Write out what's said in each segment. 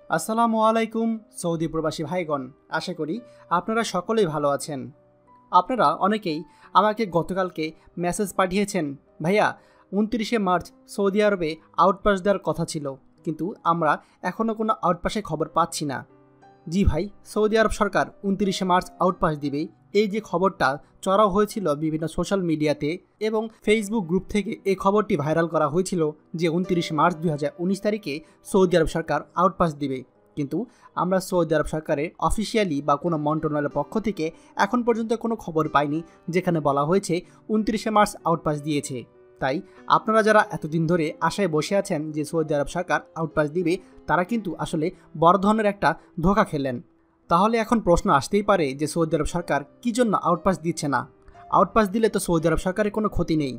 আসসালামু আলাইকুম সৌদি প্রবাসী ভাইগণ, আশা করি আপনারা সকলেই ভালো আছেন। আপনারা অনেকেই আমাকে গতকালকে মেসেজ পাঠিয়েছেন, ভাইয়া 29শে মার্চ সৌদি আরবে আউটপাস দেওয়ার কথা ছিল, কিন্তু আমরা এখনও কোনো আউটপাসের খবর পাচ্ছি না। জি ভাই, সৌদি আরব সরকার 29শে মার্চ আউটপাস দিবে, এই যে খবরটা চড়াও হয়েছিল বিভিন্ন সোশ্যাল মিডিয়াতে এবং ফেসবুক গ্রুপ থেকে এই খবরটি ভাইরাল করা হয়েছিল যে 29শে মার্চ 2019 তারিখে সৌদি আরব সরকার আউটপাস দিবে। কিন্তু আমরা সৌদি আরব সরকারের অফিসিয়ালি বা কোনো মন্ত্রণালয়ের পক্ষ থেকে এখন পর্যন্ত কোনো খবর পাইনি যেখানে বলা হয়েছে 29শে মার্চ আউটপাস দিয়েছে। তাই আপনারা যারা এতদিন ধরে আশায় বসে আছেন যে সৌদি আরব সরকার আউটপাস দিবে, তারা কিন্তু আসলে বড় ধরনের একটা ধোঁকা খেলেন। তাহলে এখন প্রশ্ন আসতেই পারে যে সৌদি আরব সরকার কী জন্য আউটপাস দিচ্ছে না? আউটপাস দিলে তো সৌদি আরব সরকারের কোনো ক্ষতি নেই।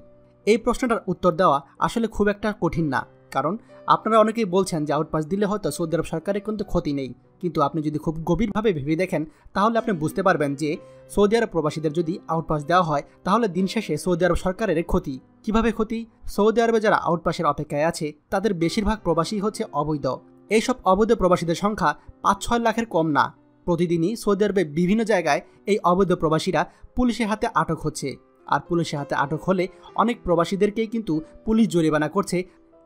এই প্রশ্নটার উত্তর দেওয়া আসলে খুব একটা কঠিন না, কারণ আপনারা অনেকেই বলছেন যে আউটপাস দিলে হয়তো সৌদি আরব সরকারের কিন্তু ক্ষতি নেই, কিন্তু আপনি যদি খুব গভীরভাবে ভেবে দেখেন তাহলে আপনি বুঝতে পারবেন যে সৌদি আরব প্রবাসীদের যদি আউটপাস দেওয়া হয় তাহলে দিন শেষে সৌদি আরব সরকারের ক্ষতি। কিভাবে ক্ষতি? সৌদি আরবে যারা আউটপাসের অপেক্ষায় আছে তাদের বেশিরভাগ প্রবাসী হচ্ছে অবৈধ। এইসব অবৈধ প্রবাসীদের সংখ্যা 5-6 লাখের কম না। প্রতিদিনই সৌদি আরবে বিভিন্ন জায়গায় এই অবৈধ প্রবাসীরা পুলিশের হাতে আটক হচ্ছে, আর পুলিশের হাতে আটক হলে অনেক প্রবাসীদেরকেই কিন্তু পুলিশ জরিমানা করছে।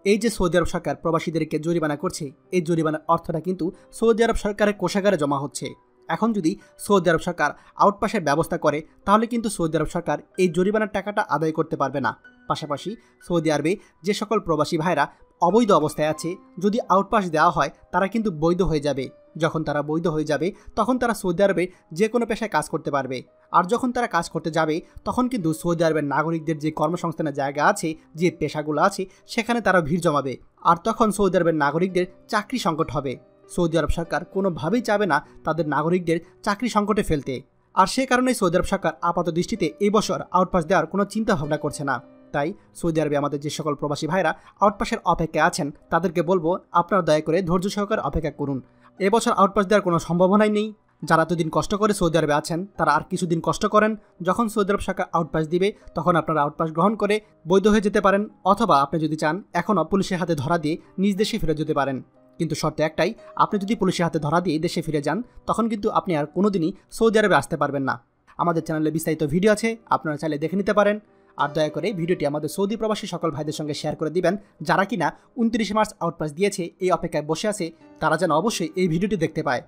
এই যে সৌদি আরব সরকার প্রবাসীদেরকে জরিমানা করছে, এই জরিমানার অর্থটা কিন্তু সৌদি আরব সরকারের কোষাগারে জমা হচ্ছে। এখন যদি সৌদি আরব সরকার আউটপাসের ব্যবস্থা করে তাহলে কিন্তু সৌদি আরব সরকার এই জরিমানার টাকাটা আদায় করতে পারবে না। পাশাপাশি সৌদি আরবে যে সকল প্রবাসী ভাইরা অবৈধ অবস্থায় আছে, যদি আউটপাস দেওয়া হয় তারা কিন্তু বৈধ হয়ে যাবে। যখন তারা বৈধ হয়ে যাবে তখন তারা সৌদি আরবে যে কোনো পেশায় কাজ করতে পারবে। আর যখন তারা কাজ করতে যাবে তখন কিন্তু সৌদি আরবের নাগরিকদের যে কর্মসংস্থানের জায়গা আছে, যে পেশাগুলো আছে, সেখানে তারা ভিড় জমাবে। আর তখন সৌদি আরবের নাগরিকদের চাকরি সংকট হবে। সৌদি আরব সরকার কোনোভাবেই চাবে না তাদের নাগরিকদের চাকরি সংকটে ফেলতে। আর সে কারণেই সৌদি আরব সরকার আপাত দৃষ্টিতে এই বছর আউটপাস দেওয়ার কোনো চিন্তা ভাবনা করছে না। তাই সৌদি আরবে আমাদের যে সকল প্রবাসী ভাইরা আউটপাসের অপেক্ষায় আছেন তাদেরকে বলবো, আপনারা দয়া করে ধৈর্য সহকারে অপেক্ষা করুন। এবছর আউটপাস দেওয়ার কোনো সম্ভাবনাই নেই। যারা এতদিন কষ্ট করে সৌদি আরবে আছেন তারা আর কিছুদিন কষ্ট করেন। যখন সৌদি আরব সরকার আউটপাস দিবে তখন আপনারা আউটপাস গ্রহণ করে বৈধ হয়ে যেতে পারেন, অথবা আপনি যদি চান এখনও পুলিশের হাতে ধরা দিয়ে নিজ দেশে ফিরে যেতে পারেন। কিন্তু শর্ত একটাই, আপনি যদি পুলিশের হাতে ধরা দিয়ে দেশে ফিরে যান তখন কিন্তু আপনি আর কোনোদিনই সৌদি আরবে আসতে পারবেন না। আমাদের চ্যানেলে বিস্তারিত ভিডিও আছে, আপনারা চাইলে দেখে নিতে পারেন। আর দয়া করে ভিডিওটি আমাদের সৌদি প্রবাসী সকল ভাইদের সঙ্গে শেয়ার করে দিবেন, যারা কিনা 29শে মার্চ আউটপাস দিয়েছে, এই অপেক্ষায় বসে আছে, তারা যেন অবশ্যই এই ভিডিওটি দেখতে পায়।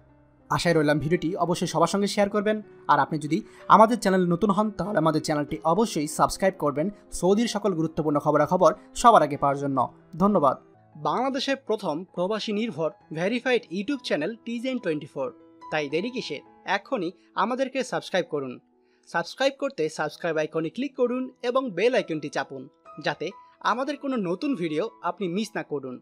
আশায় রইলাম ভিডিওটি অবশ্যই সবার সঙ্গে শেয়ার করবেন। আর আপনি যদি আমাদের চ্যানেলে নতুন হন তাহলে আমাদের চ্যানেলটি অবশ্যই সাবস্ক্রাইব করবেন সৌদির সকল গুরুত্বপূর্ণ খবরাখবর সবার আগে পাওয়ার জন্য। ধন্যবাদ। বাংলাদেশের প্রথম প্রবাসী নির্ভর ভেরিফাইড ইউটিউব চ্যানেল TJN24। তাই দেরি কিসের, এখনই আমাদেরকে সাবস্ক্রাইব করুন। সাবস্ক্রাইব করতে সাবস্ক্রাইব আইকনে ক্লিক করুন এবং বেল আইকনটি চাপুন, যাতে আমাদের কোনো নতুন ভিডিও আপনি মিস না করুন।